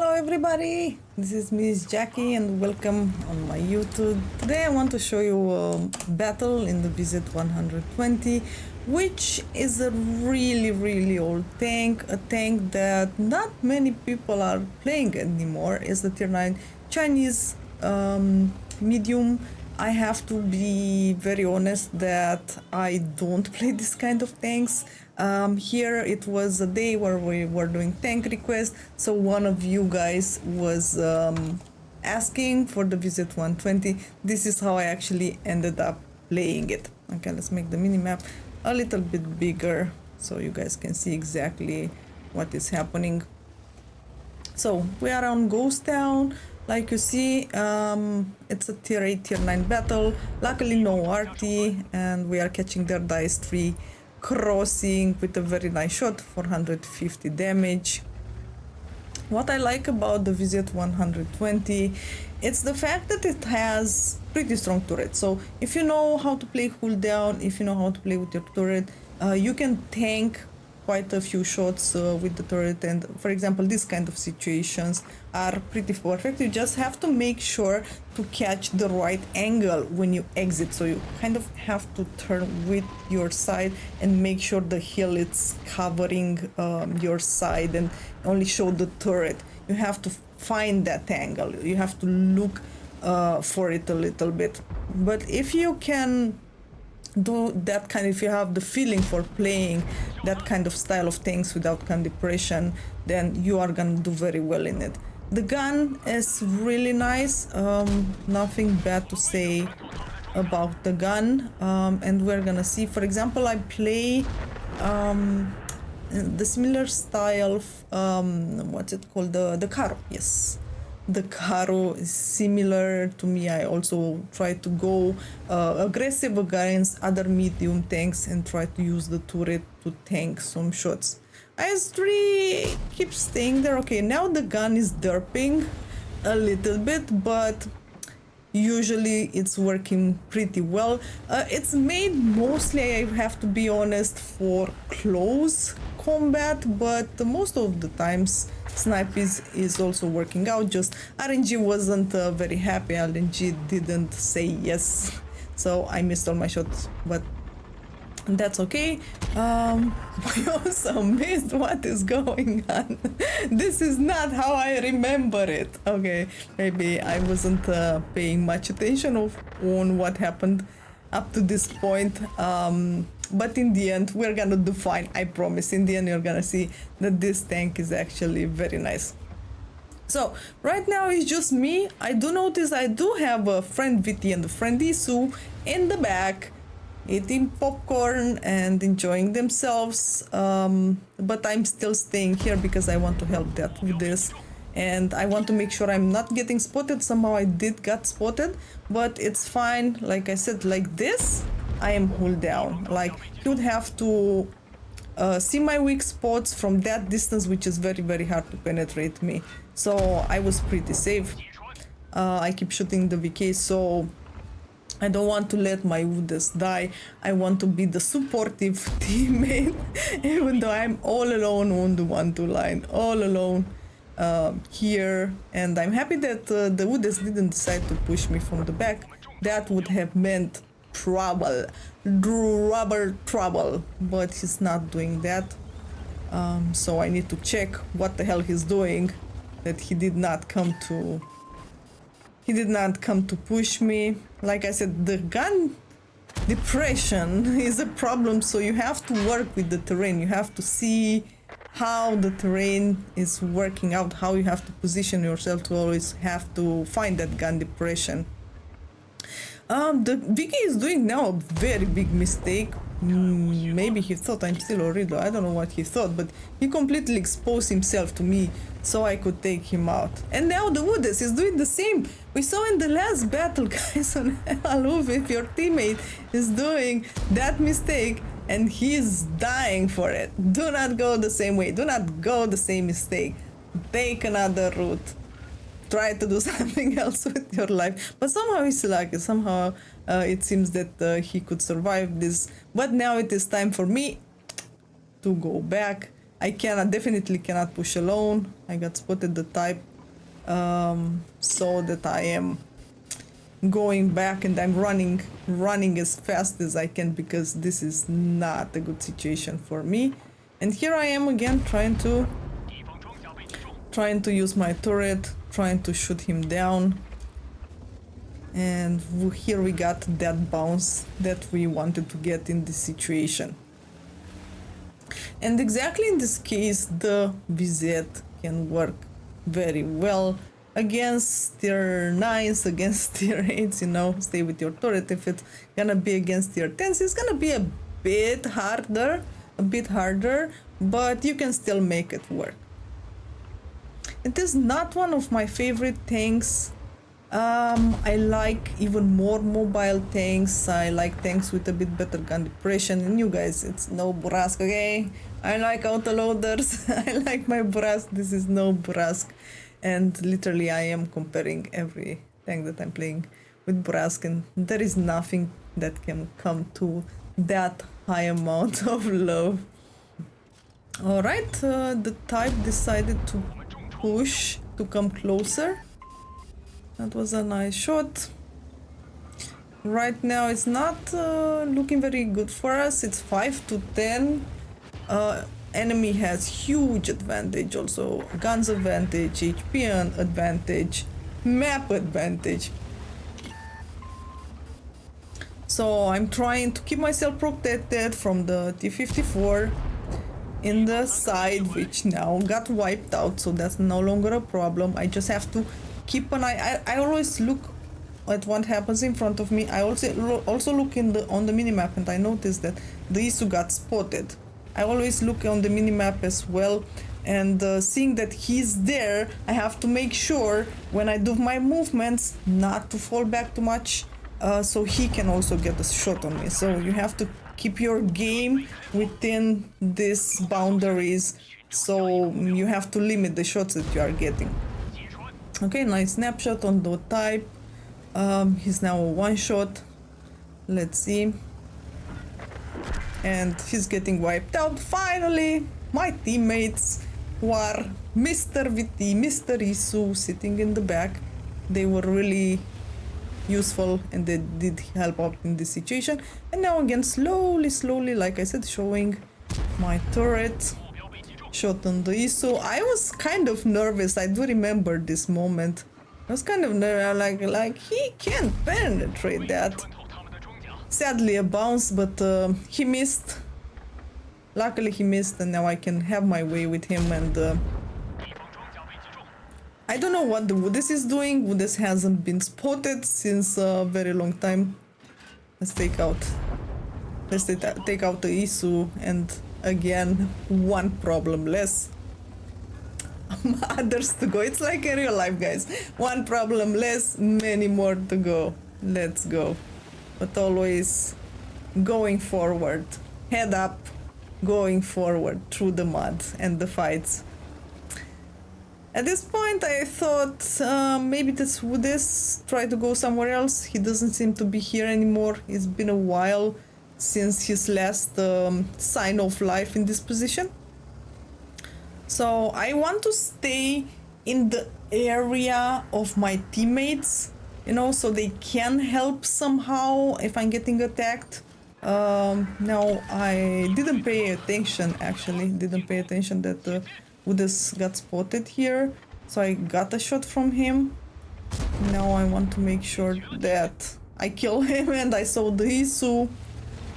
Hello everybody, this is Miss Jackie and welcome on my YouTube. Today I want to show you a battle in the VZ120, which is a really old tank, a tank that not many people are playing anymore. It's the tier 9 Chinese medium. I have to be very honest that I don't play this kind of tanks. Here it was a day where we were doing tank requests, so one of you guys was asking for the VZ120. This is how I actually ended up playing it. Okay, let's make the minimap a little bit bigger so you guys can see exactly what is happening. So we are on Ghost Town. Like you see, it's a tier 8, tier 9 battle. Luckily no RT, and we are catching their dice 3 crossing with a very nice shot, 450 damage. What I like about the VZ120, it's the fact that it has pretty strong turret. So if you know how to play cooldown, if you know how to play with your turret, you can tank quite a few shots with the turret, and for example these kind of situations are pretty perfect. You just have to make sure to catch the right angle when you exit, so you kind of have to turn with your side and make sure the hill is covering your side and only show the turret. You have to find that angle, you have to look for it a little bit. But if you can do that kind, if you have the feeling for playing that kind of style of things without gun depression, then you are gonna do very well in it. The gun is really nice, nothing bad to say about the gun, and we're gonna see. For example, I play the similar style of, what's it called, the Caro. Yes, the Caro is similar to me. I also try to go aggressive against other medium tanks and try to use the turret to tank some shots. IS-3 keeps staying there. Okay, now the gun is derping a little bit, but usually it's working pretty well. It's made mostly, I have to be honest, for close combat, but most of the times snipe is also working out. Just RNG wasn't very happy. RNG didn't say yes, so I missed all my shots, but that's okay. I also missed what is going on. This is not how I remember it. Okay, maybe I wasn't paying much attention on what happened up to this point. But in the end, we're gonna do fine. I promise. In the end, you're gonna see that this tank is actually very nice. So right now it's just me. I do notice I do have a friend Viti and a friend Isu in the back, eating popcorn and enjoying themselves, but I'm still staying here because I want to help that with this, and I want to make sure I'm not getting spotted. Somehow I did get spotted, but it's fine. Like I said, like this I am hold down. Like, you would have to see my weak spots from that distance, which is very hard to penetrate me, so I was pretty safe. I keep shooting the VK, so I don't want to let my Woodes die. I want to be the supportive teammate, even though I'm all alone on the 1-2 line, all alone here. And I'm happy that the Woodes didn't decide to push me from the back. That would have meant trouble, but he's not doing that. So I need to check what the hell he's doing, that he did not come to push me. Like I said, the gun depression is a problem, so you have to work with the terrain. You have to see how the terrain is working out, how you have to position yourself to always have to find that gun depression. The Vicky is doing now a very big mistake. Maybe he thought I'm still Orido. I don't know what he thought, but he completely exposed himself to me so I could take him out. And now the Woodes is doing the same. We saw in the last battle, guys, on Aloof, if your teammate is doing that mistake and he's dying for it, do not go the same way. Do not go the same mistake. Take another route. Try to do something else with your life. But somehow he's lucky. Somehow it seems that he could survive this. But now it is time for me to go back I definitely cannot push alone. I got spotted the type, so that I am going back and I'm running as fast as I can, because this is not a good situation for me. And here I am again trying to use my turret, trying to shoot him down. And here we got that bounce that we wanted to get in this situation. And exactly in this case, the VZ can work very well against tier 9s, against tier 8s, you know. Stay with your turret. If it's gonna be against tier 10s, it's gonna be a bit harder, but you can still make it work. It is not one of my favorite tanks. I like even more mobile tanks. I like tanks with a bit better gun depression. And you guys, it's no Burask, okay? I like autoloaders. I like my Burask. This is no Burask. And literally I am comparing every tank that I'm playing with Burask, and there is nothing that can come to that high amount of love. Alright, the type decided to push, to come closer. That was a nice shot. Right now it's not looking very good for us. It's 5 to 10. Enemy has huge advantage, also guns advantage, HP advantage, map advantage. So I'm trying to keep myself protected from the T-54 in the side, which now got wiped out, so that's no longer a problem. I just have to keep an eye. I always look at what happens in front of me. I also look on the minimap, and I noticed that the ISU got spotted. I always look on the minimap as well, and seeing that he's there, I have to make sure when I do my movements not to fall back too much, so he can also get a shot on me. So you have to keep your game within these boundaries, so you have to limit the shots that you are getting. Okay, nice snapshot on the type. He's now a one shot. Let's see. And he's getting wiped out. Finally, my teammates, who are Mr. VT, Mr. Isu, sitting in the back, they were really useful and they did help out in this situation. And now again, slowly, like I said, showing my turret. Shot on the ISO. I was kind of nervous. I do remember this moment. I was kind of nervous, like he can't penetrate that. Sadly a bounce, but he missed. Luckily he missed, and now I can have my way with him. And I don't know what the Woodis is doing. Woodis hasn't been spotted since a very long time. Let's take out the ISU, and again, one problem less. Others to go. It's like in real life, guys. One problem less, many more to go. Let's go. But always going forward. Head up, going forward through the mud and the fights. At this point, I thought maybe this Woodis try to go somewhere else. He doesn't seem to be here anymore. It's been a while since his last sign of life in this position. So I want to stay in the area of my teammates, you know, so they can help somehow if I'm getting attacked. Now I didn't pay attention, actually, that Woodis got spotted here, so I got a shot from him. Now I want to make sure that I kill him, and I saw the Isu.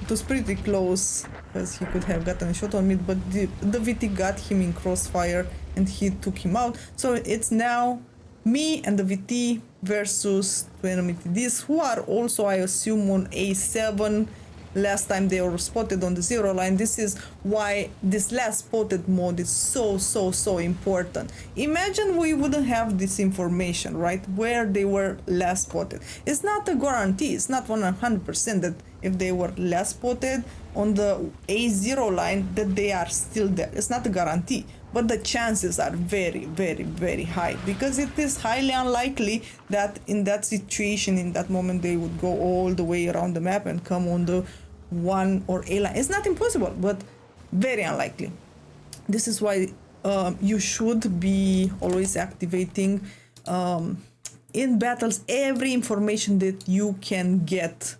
It was pretty close, because he could have gotten a shot on me, but the VT got him in crossfire and he took him out. So it's now me and the VT versus two enemy TDs, who are also, I assume, on A7. Last time they were spotted on the 0 line. This is why this last spotted mode is so important. Imagine we wouldn't have this information, right, where they were last spotted. It's not a guarantee, it's not 100% that if they were last spotted on the A0 line that they are still there. It's not a guarantee, but the chances are very high, because it is highly unlikely that in that situation, in that moment, they would go all the way around the map and come on the 1 or A line. It's not impossible, but very unlikely. This is why you should be always activating in battles every information that you can get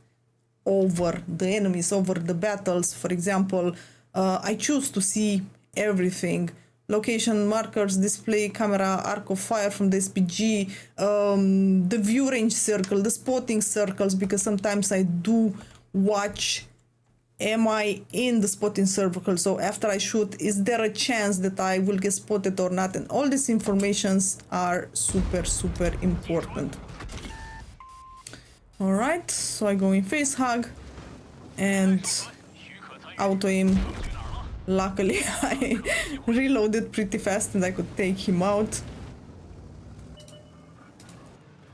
over the enemies, over the battles. For example, I choose to see everything: location markers, display, camera, arc of fire from the SPG, the view range circle, the spotting circles, because sometimes I do watch, am I in the spotting circle? So after I shoot, is there a chance that I will get spotted or not? And all these informations are super, super important. All right, so I go in face hug and auto aim. Luckily, I reloaded pretty fast and I could take him out.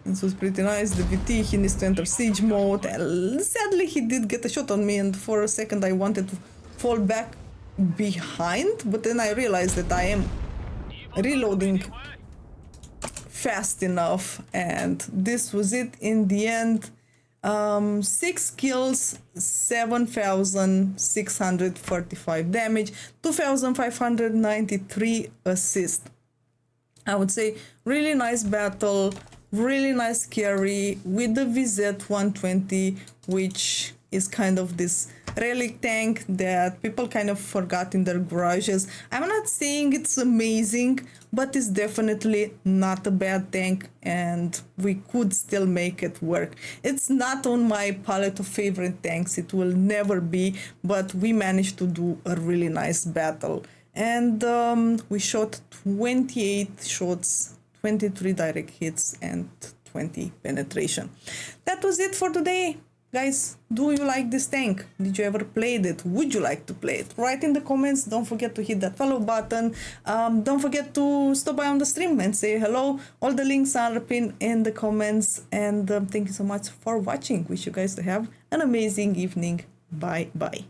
This was pretty nice. The VT, he needs to enter siege mode. And sadly, he did get a shot on me, and for a second I wanted to fall back behind, but then I realized that I am reloading fast enough, and this was it in the end. 6 kills, 7,645 damage, 2,593 assists. I would say really nice battle, really nice carry with the VZ-120, which is kind of this relic tank that people kind of forgot in their garages. I'm not saying it's amazing, but it's definitely not a bad tank, and we could still make it work. It's not on my palette of favorite tanks, it will never be, but we managed to do a really nice battle. And we shot 28 shots, 23 direct hits, and 20 penetration. That was it for today. Guys, do you like this tank? Did you ever play it? Would you like to play it? Write in the comments. Don't forget to hit that follow button. Don't forget to stop by on the stream and say hello. All the links are pinned in the comments. And thank you so much for watching. Wish you guys to have an amazing evening. Bye bye.